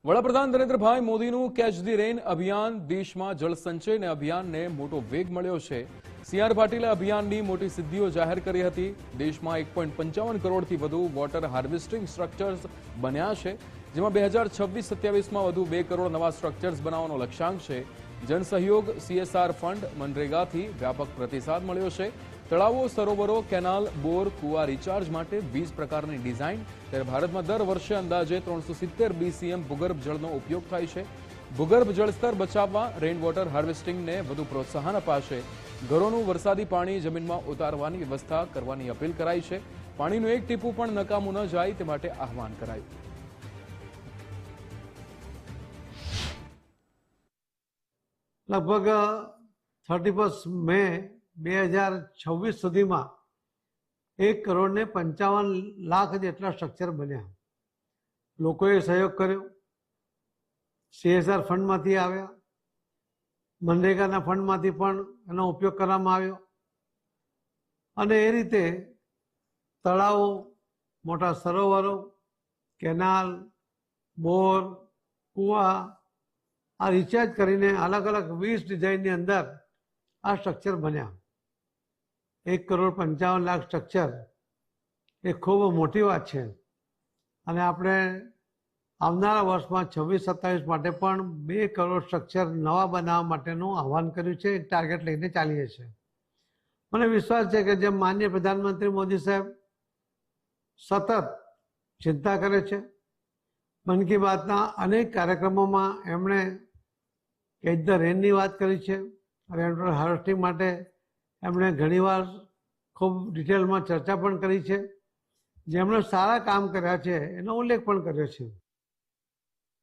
વડાપ્રધાન નરેન્દ્રભાઈ મોદીનું catch the રેન અભિયાન દેશમાં જળ સંચયને અભિયાનને મોટો વેગ મળ્યો છે। સીઆર પાટીલે અભિયાનની મોટી સિદ્ધિઓ જાહેર કરી હતી। દેશમાં 1.55 કરોડથી વધુ વોટર હાર્વેસ્ટિંગ સ્ટ્રક્ચર્સ બન્યા છે, જેમાં 2026-27માં વધુ 2 કરોડ નવા સ્ટ્રક્ચર્સ બનાવવાનો લક્ષ્યાંક છે। જનસહયોગ સીએસઆર ફંડ મનરેગાથી વ્યાપક પ્રતિસાદ મળ્યો છે। તળાવો, સરોવરો, કેનાલ, બોર, કુવા રિચાર્જ માટે 20 પ્રકારની ડિઝાઇન। ત્યારે ભારતમાં દર વર્ષે અંદાજે 370 BCM ભૂગર્ભ જળનો ઉપયોગ થાય છે। ભૂગર્ભ જળસ્તર બચાવવા રેઇન વોટર હાર્વેસ્ટિંગને વધુ પ્રોત્સાહન અપાશે। ઘરોનું વરસાદી પાણી જમીનમાં ઉતારવાની વ્યવસ્થા કરવાની અપીલ કરાઈ છે। પાણીનું એક ટીપું પણ નકામું ન જાય તે માટે આહવાન કરાયું। लगभग 31 મે 2026 સુધીમાં 1,55,00,000 જેટલા સ્ટ્રક્ચર બન્યા। લોકોએ સહયોગ કર્યો, સીએસઆર ફંડમાંથી આવ્યા, મનરેગાના ફંડમાંથી પણ એનો ઉપયોગ કરવામાં આવ્યો અને એ રીતે તળાવો, મોટા સરોવરો, કેનાલ, બોર, કુવા આ રિચાર્જ કરીને અલગ અલગ 20 ડિઝાઇનની અંદર આ સ્ટ્રક્ચર બન્યા। 1,55,00,000 સ્ટ્રક્ચર એ ખૂબ મોટી વાત છે અને આપણે આવનારા વર્ષમાં 26-27 માટે પણ 2 કરોડ સ્ટ્રક્ચર નવા બનાવવા માટેનું આહવાન કર્યું છે। એક ટાર્ગેટ લઈને ચાલીએ છીએ। મને વિશ્વાસ છે કે જેમ માનનીય પ્રધાનમંત્રી મોદી સાહેબ સતત ચિંતા કરે છે, મન કી બાતના અનેક કાર્યક્રમોમાં એમણે કેચ ધ રેનની વાત કરી છે, રેઇન વોટર હાર્વેસ્ટિંગ માટે એમણે ઘણીવાર ખૂબ ડિટેલમાં ચર્ચા પણ કરી છે। જેમણે સારા કામ કર્યા છે એનો ઉલ્લેખ પણ કર્યો છે।